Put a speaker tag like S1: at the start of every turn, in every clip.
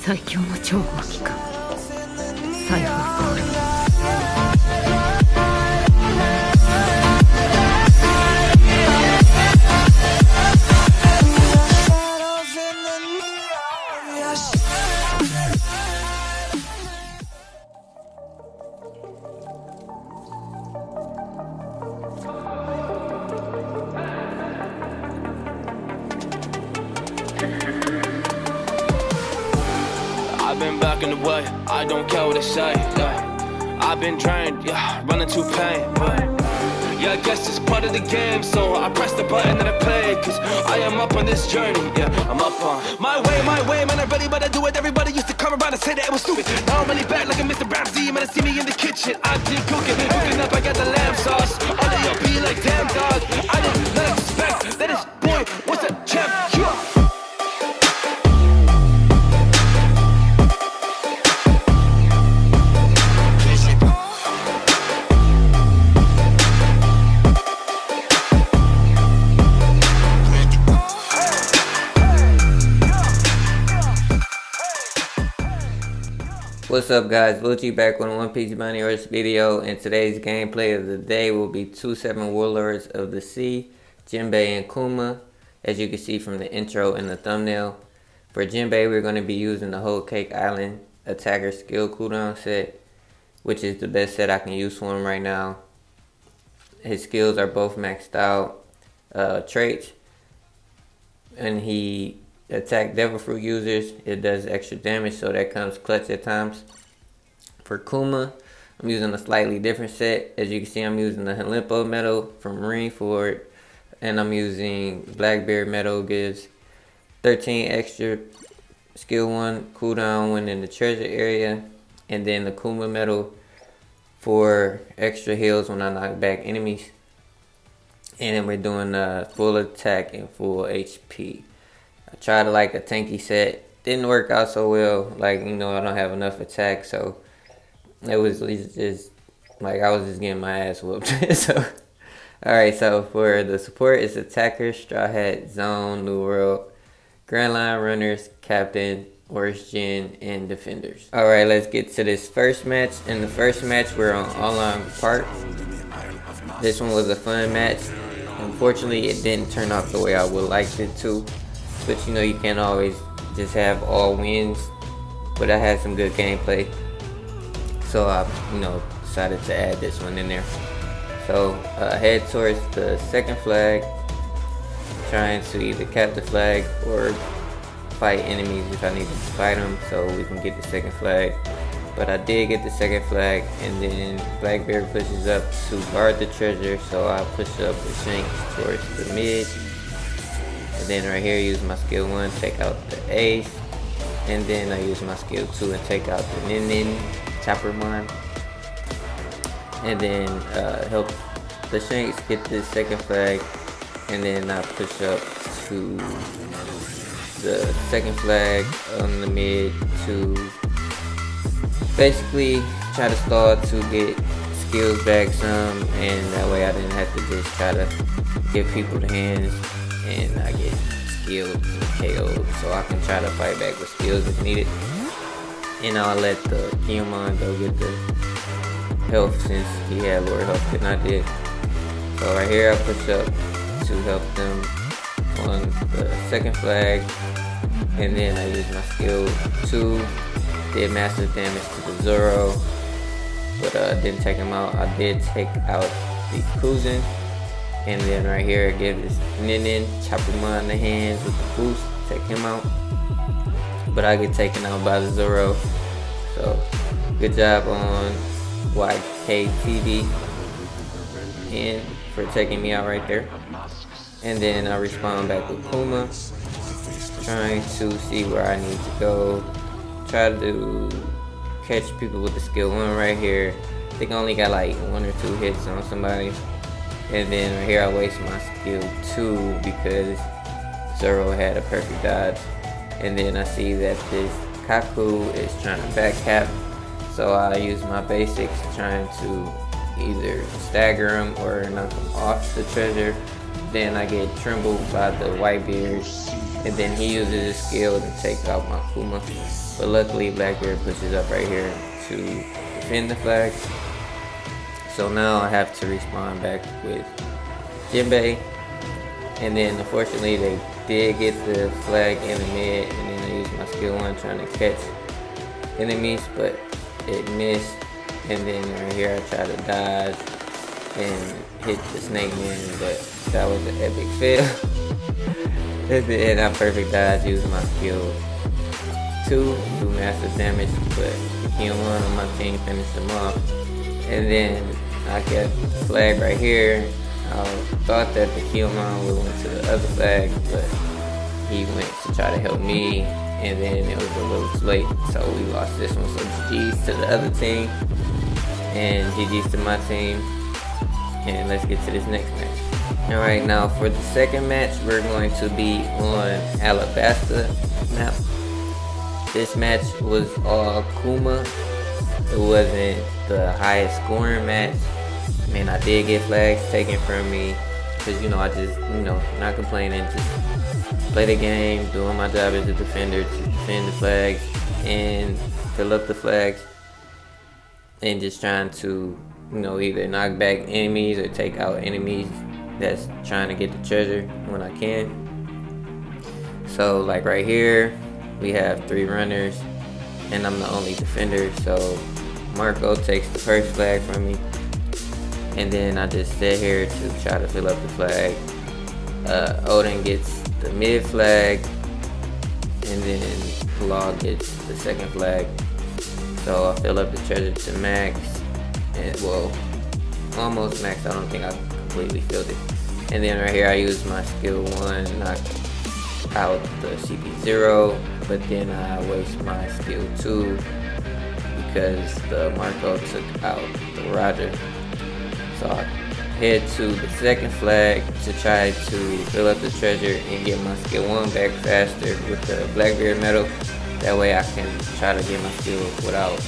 S1: 最強の超合機か裁縫コール。
S2: I've been back in the way, I don't care what they say, yeah. I've been drained, yeah, running to pain, yeah, I guess it's part of the game, so I press the button and I play, cause I am up on this journey, yeah, I'm up on my way, man, I'm ready, but I do it. Everybody used to come around and say that it was stupid. Now I'm really back like a Mr. Ramsey, man, I see me in the kitchen. I did cooking up, I got the lamb sauce. All of y'all be like, damn dog, I did not expect that this boy was a champ, yeah.
S3: What's up guys, Luchi back with a One Piece Bounty Horse video, and today's gameplay of the day will be 2-7 Warlords of the Sea, Jimbei and Kuma, as you can see from the intro and the thumbnail. For Jimbei, we're going to be using the Whole Cake Island Attacker Skill Cooldown set, which is the best set I can use for him right now. His skills are both maxed out traits, and he attack Devil Fruit users. It does extra damage, so that comes clutch at times. For Kuma, I'm using a slightly different set. As you can see, I'm using the Halimpo Metal from Marineford, and I'm using Blackbeard Metal. Gives 13 extra skill 1 cooldown when in the treasure area, and then the Kuma Metal for extra heals when I knock back enemies. And then we're doing full attack and full HP. I tried like a tanky set, didn't work out so well. Like, you know, I don't have enough attack, so it was just like I was just getting my ass whooped. So, alright, so for the support, it's Attacker, Straw Hat, Zone, New World, Grand Line Runners, Captain, Worst Gen, and Defenders. Alright, let's get to this first match. In the first match, we're on Online Park. This one was a fun match. Unfortunately, it didn't turn out the way I would like it to. But you know, you can't always just have all wins. But I had some good gameplay, so I, you know, decided to add this one in there. So head towards the second flag, trying to either cap the flag or fight enemies if I need to fight them, so we can get the second flag. But I did get the second flag, and then Blackbeard pushes up to guard the treasure, so I push up the Shanks towards the mid. And then right here, use my skill 1, take out the ace. And then I use my skill 2 and take out the Nin Chopper Mine. And then help the Shanks get the second flag. And then I push up to the second flag on the mid to basically try to stall to get skills back some. And that way I didn't have to just try to give people the hands and I get skilled and KO'd, so I can try to fight back with skills if needed. And I'll let the Kiyomon go get the health since he had lower health than I did. So right here I push up to help them on the second flag, and then I use my skill 2, did massive damage to the Zoro, but didn't take him out. I did take out the Kuzin. And then right here, I give this Nin Chopper Mine in the hands with the boost, take him out. But I get taken out by the Zoro. So, good job on YKTV and for taking me out right there. And then I respawn back with Kuma, trying to see where I need to go. Try to catch people with the skill 1 right here. I think I only got like 1 or 2 hits on somebody. And then right here I waste my skill 2 because Zoro had a perfect dodge. And then I see that this Kaku is trying to back cap, so I use my basics trying to either stagger him or knock him off the treasure. Then I get trembled by the Whitebeard, and then he uses his skill to take out my Kuma. But luckily Blackbeard pushes up right here to defend the flags. So now I have to respawn back with Jimbei. And then unfortunately they did get the flag in the mid, and then I used my skill 1 trying to catch enemies, but it missed. And then right here I tried to dodge and hit the snake man, but that was an epic fail. And I perfect dodge using my skill 2, do massive damage, but Kiyoman on my team finished him off. And then I got the flag right here. I thought that the Kiyoman would went to the other flag, but he went to try to help me, and then it was a little too late, so we lost this one. So GG's to the other team, and GG's to my team, and let's get to this next match. Alright, now for the second match, we're going to be on Alabasta map. This match was all Kuma. It wasn't the highest scoring match. I mean, I did get flags taken from me, because I just, not complaining, just play the game, doing my job as a defender to defend the flags and fill up the flags, and just trying to, either knock back enemies or take out enemies that's trying to get the treasure when I can. So like right here, we have 3 runners, and I'm the only defender, so Marco takes the first flag from me. And then I just sit here to try to fill up the flag. Odin gets the mid flag, and then Law gets the second flag. So I fill up the treasure to max, and well, almost max. I don't think I completely filled it. And then right here I use my skill 1, knock out the CP0, but then I waste my skill 2 because the Marco took out the Roger. So I head to the second flag to try to fill up the treasure and get my skill 1 back faster with the Blackbeard medal. That way I can try to get my skill without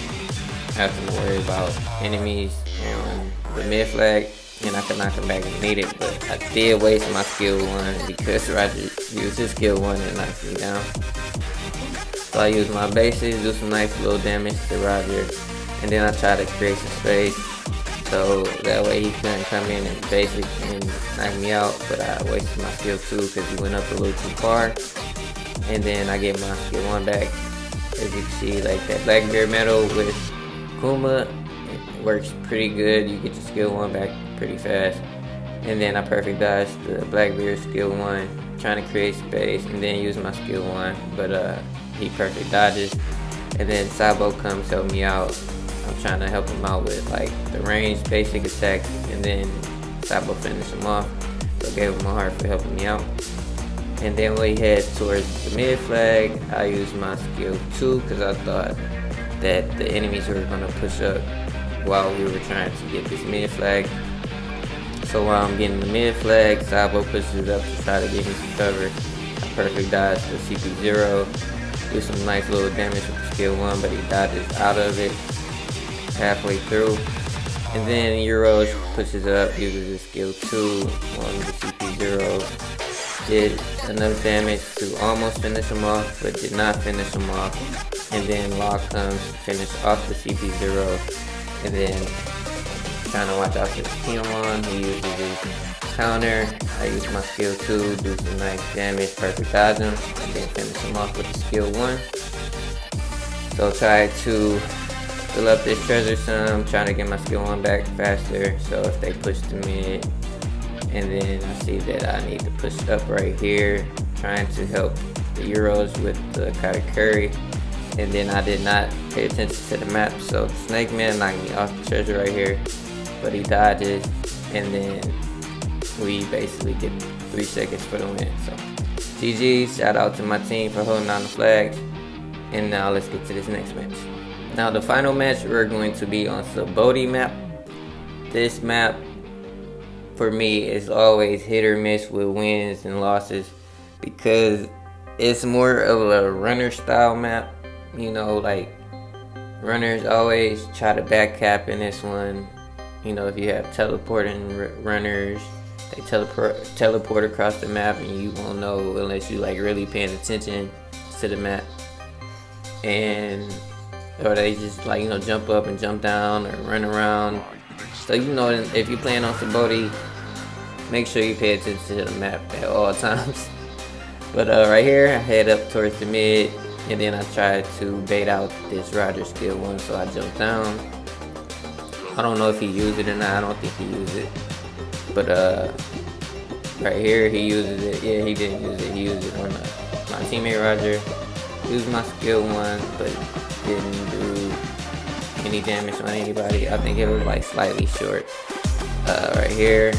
S3: having to worry about enemies on the mid flag, and I can knock them back if needed. But I did waste my skill 1 because Roger used his skill 1 and knocked me down. So I use my bases, do some nice little damage to Roger, and then I try to create some space, so that way he couldn't come in and basic and knock me out. But I wasted my skill 2 because he went up a little too far. And then I get my skill 1 back. As you can see, like that Blackbeard medal with Kuma, it works pretty good. You get your skill 1 back pretty fast. And then I perfect dodge the Blackbeard skill 1, trying to create space, and then use my skill 1. But he perfect dodges. And then Sabo comes help me out. I'm trying to help him out with like the ranged basic attacks, and then Sabo finished him off. So I gave him a heart for helping me out. And then we head towards the mid flag. I used my skill 2 because I thought that the enemies were going to push up while we were trying to get this mid flag. So while I'm getting the mid flag, Sabo pushes up to try to give me some cover. I perfect dodge the CP0, do some nice little damage with the skill 1, but he dodges out of it halfway through. And then Euros pushes up, uses his skill 2 on the CP0. Did enough damage to almost finish him off, but did not finish him off. And then Law comes to finish off the CP0. And then trying to watch out for the Kiyoman, he uses his counter. I use my skill 2, do some nice damage, perfect dodge him, and then finish him off with the skill 1. So try to fill up this treasure some, trying to get my skill 1 back faster. So if they push the mid, and then I see that I need to push up right here, trying to help the Euros with the Katakuri. And then I did not pay attention to the map, so the Snake Man knocked me off the treasure right here, but he dodges, and then we basically get 3 seconds for the win. So GG, shout out to my team for holding on the flags. And now let's get to this next match. Now the final match, we're going to be on Saboti map. This map for me is always hit or miss with wins and losses, because it's more of a runner style map. Like runners always try to back cap in this one. If you have teleporting runners, they teleport across the map, and you won't know unless you like really paying attention to the map. and or they just like, you know, jump up and jump down or run around. So, you know, if you're playing on Saboti, make sure you pay attention to the map at all times. But right here, I head up towards the mid, and then I try to bait out this Roger skill 1, so I jump down. I don't know if he used it or not. I don't think he used it. But right here, he uses it. Yeah, he didn't use it. He used it on my teammate Roger. Used my skill 1, but didn't do any damage on anybody. I think it was like slightly short. Right here,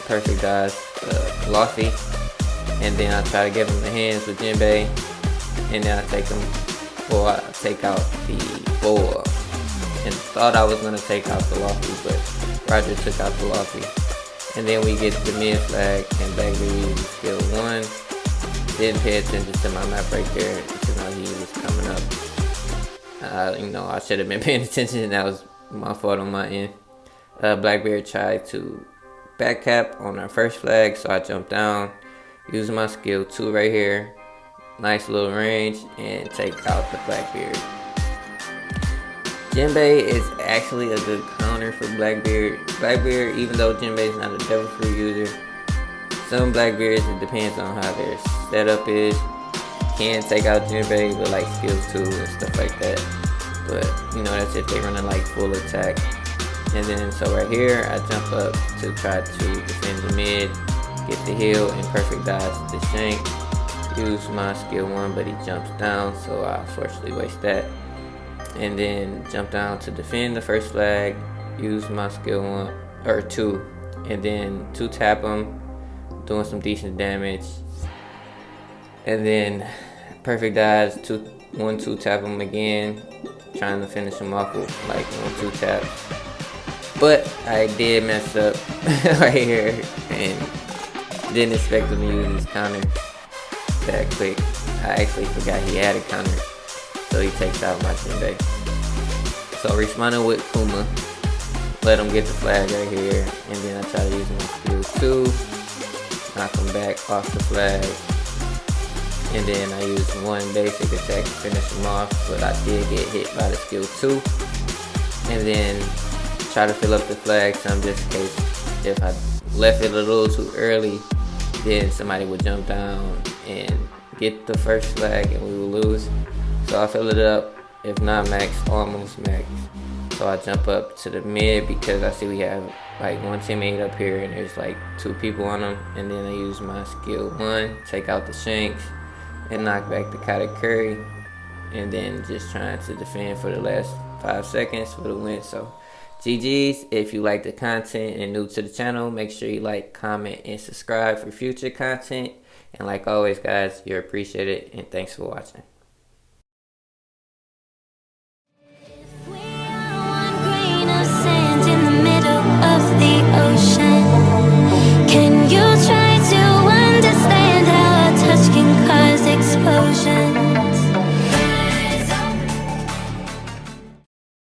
S3: perfect dodge, Lofty. And then I try to give him the hands with Jimbei, and then I take out the bull. And thought I was gonna take out the Lofty, but Roger took out the Lofty. And then we get the mid flag, and Blackbeard uses skill 1. Didn't pay attention to my map right there because now he was coming up. You know, I should have been paying attention, and that was my fault on my end. Blackbeard tried to back cap on our first flag, so I jumped down. Use my skill 2 right here. Nice little range, and take out the Blackbeard. Jimbei is actually a good counter for Blackbeard. Blackbeard, even though Jimbei is not a devil fruit user, some Blackbeards, it depends on how their setup is, can take out Jimbei with like skill 2 and stuff like that. But you know, that's if they running like full attack. And then so right here, I jump up to try to defend the mid. Get the heal and perfect dodge the shank. Use my skill 1, but he jumps down, so I unfortunately waste that. And then jump down to defend the first flag. Use my skill 1 or 2, and then 2 tap him, doing some decent damage. And then perfect dodge, 1-2 tap him again, trying to finish him off with like 1-2 taps. But I did mess up right here and didn't expect him to use his counter that quick. I actually forgot he had a counter, so he takes out my Jimbei. So responding with Kuma, let him get the flag right here, and then I try to use my skill 2, knock him back off the flag, and then I use 1 basic attack to finish him off, but I did get hit by the skill 2, and then try to fill up the flag some just in case if I left it a little too early, then somebody would jump down and get the first flag and we would lose. So I fill it up, if not max, almost max. So I jump up to the mid because I see we have like 1 teammate up here and there's like 2 people on them. And then I use my skill 1, take out the shanks and knock back the Katakuri. And then just trying to defend for the last 5 seconds for the win. So GG's. If you like the content and new to the channel, make sure you like, comment, and subscribe for future content. And like always, guys, you're appreciated, and thanks for watching.